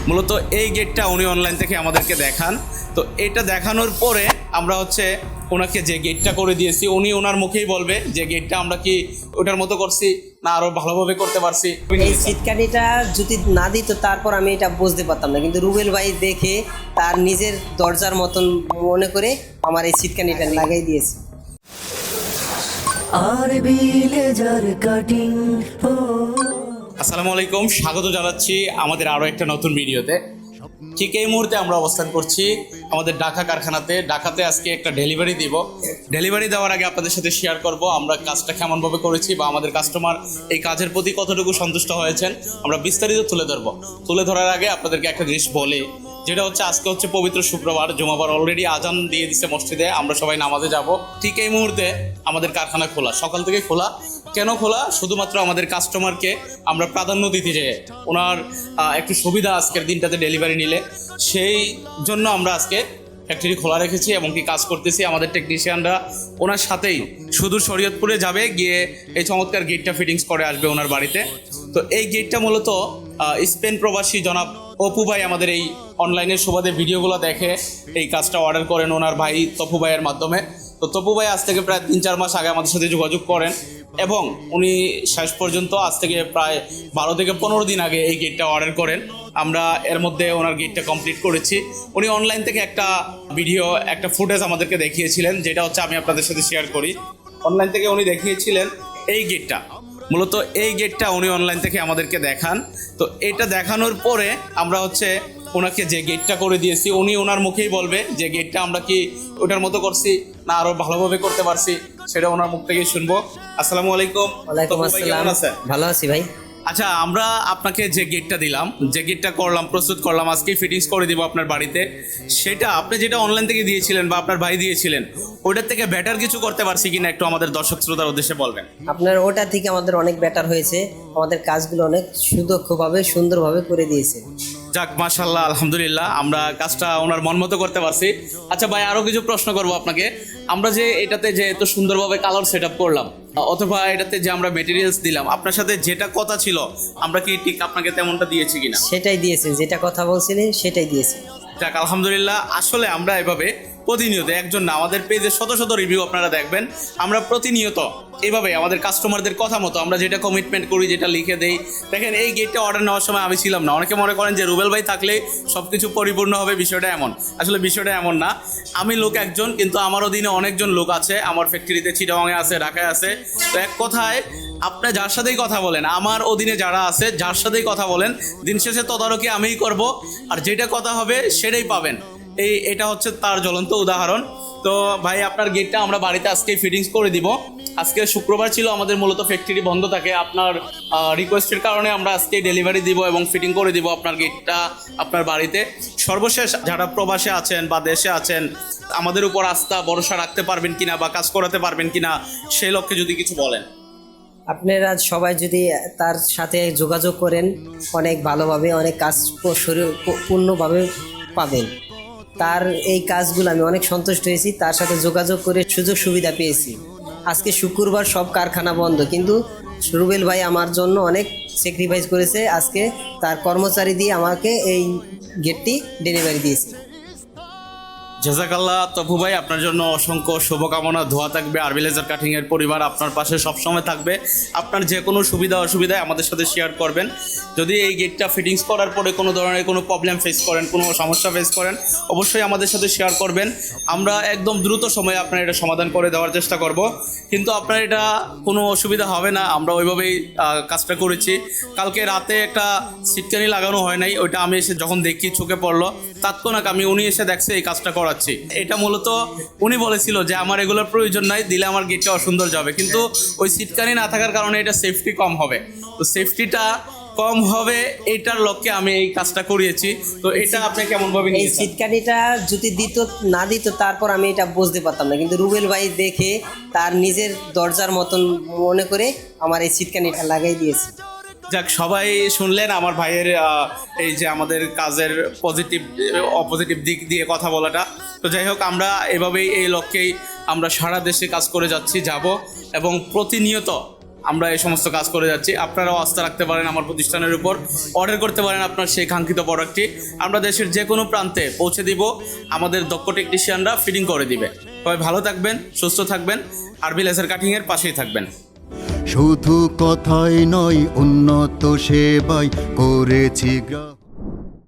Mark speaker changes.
Speaker 1: মূলত এই গেটটা উনি অনলাইন থেকে আমাদেরকে দেখান। তো এটা দেখানোর পরে আমরা ওনাকে যে গেটটা করে দিয়েছি, উনি ওনার মুখেই বলবে যে গেটটা আমরা কি ওটার মতো করছি না আরো ভালোভাবে করতে পারছি।
Speaker 2: এই সিটকানিটা যদি না দিত তারপর আমি এটা বুঝতে পারতাম না, কিন্তু রুবেল ভাই দেখে তার নিজের দরজার মতন মনে করে আমার এই সিটকানিটা লাগাই দিয়েছে।
Speaker 1: আসসালামু আলাইকুম, স্বাগত জানাচ্ছি আমাদের আরও একটা নতুন ভিডিওতে। ঠিক এই মুহূর্তে আমরা অবস্থান করছি আমাদের ঢাকা কারখানাতে। ঢাকাতে আজকে একটা ডেলিভারি দিব। ডেলিভারি দেওয়ার আগে আপনাদের সাথে শেয়ার করব আমরা কাজটা কেমনভাবে করেছি বা আমাদের কাস্টমার এই কাজের প্রতি কতটুকু সন্তুষ্ট হয়েছেন আমরা বিস্তারিত তুলে ধরার আগে আপনাদেরকে একটা জিনিস বলি, যেটা আজকে পবিত্র শুক্রবার, জুমাবার অলরেডি আজান দিয়ে দিচ্ছে মসজিদে, আমরা সবাই নামাজে যাব। ঠিক এই মুহূর্তে আমাদের কারখানা খোলা, সকাল থেকে খোলা। কেন খোলা? শুধুমাত্র আমাদের কাস্টমারকে আমরা প্রাধান্য দিতে চাই, ওনার একটু সুবিধা আজকের দিনটাতে ডেলিভারি নিলে, সেই জন্য আমরা আজকে ফ্যাক্টরি খোলা রেখেছি এবং কি কাজ করতেছি। আমাদের টেকনিশিয়ানরা ওনার সাথেই শুধু শরীয়তপুরে যাবে, গিয়ে এই চমৎকার গেটটা ফিটিংস করে আসবে ওনার বাড়িতে। তো এই গেটটা মূলত স্পেন প্রবাসী জনাব অপু ভাই আমাদের এই অনলাইনের সুবাদে ভিডিওগুলো দেখে এই কাজটা অর্ডার করেন ওনার ভাই তপু ভাইয়ের মাধ্যমে। তো তপু ভাই আজ থেকে প্রায় 3-4 মাস আগে আমাদের সাথে যোগাযোগ করেন এবং উনি শেষ পর্যন্ত আজ থেকে প্রায় 12 থেকে 15 দিন আগে এই গেটটা অর্ডার করেন। আমরা এর মধ্যে ওনার গেটটা কমপ্লিট করেছি। উনি অনলাইন থেকে একটা ভিডিও, একটা ফুটেজ আমাদেরকে দেখিয়েছিলেন, যেটা আমি আপনাদের সাথে শেয়ার করি। অনলাইন থেকে উনি দেখিয়েছিলেন এই গেটটা, মূলত এই গেটটা উনি অনলাইন থেকে আমাদেরকে দেখান। তো এটা দেখানোর পরে আমরা ওনাকে যে গেটটা করে দিয়েছি, উনি ওনার মুখেই বলবে যে গেটটা আমরা কি ওটার মতো করছি না আরো ভালোভাবে করতে পারছি, সেটা ওনার মুখ থেকেই শুনবো। আসসালামু আলাইকুম।
Speaker 2: ওয়ালাইকুম আসসালাম। ভালো আছি ভাই।
Speaker 1: আচ্ছা, আমরা আপনাকে যে গেটটা দিলাম, যে গেটটা প্রস্তুত করলাম, আজকেই ফিটিংস করে দিব আপনার বাড়িতে, সেটা আপনি যেটা অনলাইন থেকে দিয়েছিলেন বা আপনার ভাই দিয়েছিলেন, ওইটার থেকে বেটার কিছু করতে পারছি কিনা একটু আমাদের দর্শক শ্রোতার উদ্দেশ্যে বলবেন।
Speaker 2: আপনার ওটা থেকে আমাদের অনেক বেটার হয়েছে, আমাদের কাজগুলো অনেক সুদক্ষভাবে সুন্দরভাবে করে দিয়েছে।
Speaker 1: যাক, মাশাআল্লাহ, আলহামদুলিল্লাহ, আমরা কাজটা ওনার মন মতো করতে পারছি। আচ্ছা ভাই, আরো কিছু প্রশ্ন করবো আপনাকে। আমরা যে এটাতে যে এত সুন্দরভাবে কালার সেট আপ করলাম, অথবা এটাতে যে আমরা মেটেরিয়ালস দিলাম, আপনার সাথে যেটা কথা ছিল আমরা কি ঠিক আপনাকে তেমনটা দিয়েছি কিনা?
Speaker 2: সেটাই দিয়েছে, যেটা কথা বলছিলেন সেটাই দিয়েছে।
Speaker 1: যাক, আলহামদুলিল্লাহ। আসলে আমরা এভাবে প্রতিনিয়ত, একজন না, আমাদের পেজে শত শত রিভিউ আপনারা দেখবেন, আমরা প্রতিনিয়ত এইভাবে আমাদের কাস্টমারদের কথা মতো আমরা যেটা কমিটমেন্ট করি, যেটা লিখে দেই। দেখেন, এই গেটটা অর্ডার নেওয়ার সময় আমি ছিলাম না। অনেকে মনে করেন যে রুবেল ভাই থাকলে সব কিছু পরিপূর্ণ হবে, বিষয়টা এমন। আসলে বিষয়টা এমন না। আমি লোক একজন, কিন্তু আমার অধীনে অনেকজন লোক আছে। আমার ফ্যাক্টরিতে চিটাগাংয়ে আছে, ঢাকায় আছে। তো এক কথায় আপনি যার সাথেই কথা বলেন, আমার অধীনে যারা আছে যার সাথেই কথা বলেন, দিন শেষে তদারকি আমিই করব, আর যেটা কথা হবে সেটাই পাবেন। এটা তার জ্বলন্ত উদাহরণ। তো ভাই, আপনার গেটটা আমরা বাড়িতে আজকে ফিটিংস করে দিব। আজকে শুক্রবার ছিল, আমাদের মূলত ফ্যাক্টরি বন্ধ থাকে। আপনার রিকোয়েস্টের কারণে আমরা আজকে ডেলিভারি দিব এবং ফিটিং করে দিব আপনার গেটটা আপনার বাড়িতে। সর্বশেষ যারা প্রবাসে আছেন বা দেশে আছেন, আমাদের উপর আস্থা ভরসা রাখতে পারবেন কিনা বা কাজ করাতে পারবেন কিনা, সেই লক্ষ্যে যদি কিছু বলেন।
Speaker 2: আপনারা সবাই যদি তার সাথে যোগাযোগ করেন, অনেক ভালোভাবে অনেক কাজ পূর্ণভাবে পাবেন। তার এই কাজগুলো আমি অনেক সন্তুষ্ট হয়েছি, তার সাথে যোগাযোগ করে সুযোগ সুবিধা পেয়েছি। আজকে শুক্রবার, সব কারখানা বন্ধ, কিন্তু রুবেল ভাই আমার জন্য অনেক স্যাক্রিফাইস করেছে। আজকে তার কর্মচারী দিয়ে আমাকে এই গেটটি ডেলিভারি দিয়েছে।
Speaker 1: জাযাকাল্লাহ তপু ভাই, আপনার জন্য অসংখ্য শুভকামনা, ধোয়া থাকবে। আরবি লেজার কাটিংয়ের পরিবার আপনার পাশে সবসময় থাকবে। আপনার যে কোনো সুবিধা অসুবিধায় আমাদের সাথে শেয়ার করবেন। যদি এই গেটটা ফিটিংস করার পরে কোনো ধরনের কোনো প্রবলেম ফেস করেন, কোনো সমস্যা ফেস করেন, অবশ্যই আমাদের সাথে শেয়ার করবেন। আমরা একদম দ্রুত সময়ে আপনার এটা সমাধান করে দেওয়ার চেষ্টা করব। কিন্তু আপনার এটা কোনো অসুবিধা হবে না, আমরা ওইভাবেই কাজটা করেছি। কালকে রাতে একটা সিটকানি লাগানো হয় নাই, ওইটা আমি এসে যখন দেখি চোখে পড়লো, তাৎক্ষণিক উনি এসে দেখছে এই কাজটা করাচ্ছি। এটা মূলত উনি বলেছিল যে আমার এগুলোর প্রয়োজন নাই, দিলে আমার গেটটা অসুন্দর যাবে, কিন্তু ওই সিটকানি না থাকার কারণে এটা সেফটি কম হবে। তো সেফটিটা কম হবে, এটার লক্ষ্যে আমি এই কাজটা করিয়েছি। তো এটা আপনি কেমন ভাবে
Speaker 2: এই সিটকানিটা যদি না দিত তারপর আমি এটা বুঝতে পারতাম না, কিন্তু রুবেল ভাই দেখে তার নিজের দরজার মতন মনে করে আমার এই সিটকানিটা লাগাই দিয়েছে।
Speaker 1: যাক, সবাই শুনলেন আমার ভাইয়ের এই যে আমাদের কাজের অপোজিটিভ দিক দিয়ে কথা বলাটা। তো যাই হোক, আমরা এভাবেই এই লক্ষ্যেই আমরা সারা দেশে কাজ করে যাব এবং প্রতিনিয়ত আমরা এই সমস্ত কাজ করে যাচ্ছি। আপনারাও আস্থা রাখতে পারেন আমার প্রতিষ্ঠানের উপর, অর্ডার করতে পারেন আপনার সেই কাঙ্ক্ষিত প্রোডাক্টটি। আমরা দেশের যে কোনো প্রান্তে পৌঁছে দিব, আমাদের দক্ষ টেকনিশিয়ানরা ফিটিং করে দিবে। সবাই ভালো থাকবেন, সুস্থ থাকবেন, আরবি লেজার কাটিংয়ের পাশেই থাকবেন।
Speaker 3: শুধু কথাই নয়, উন্নত সেবায় করেছি গ্রাহক।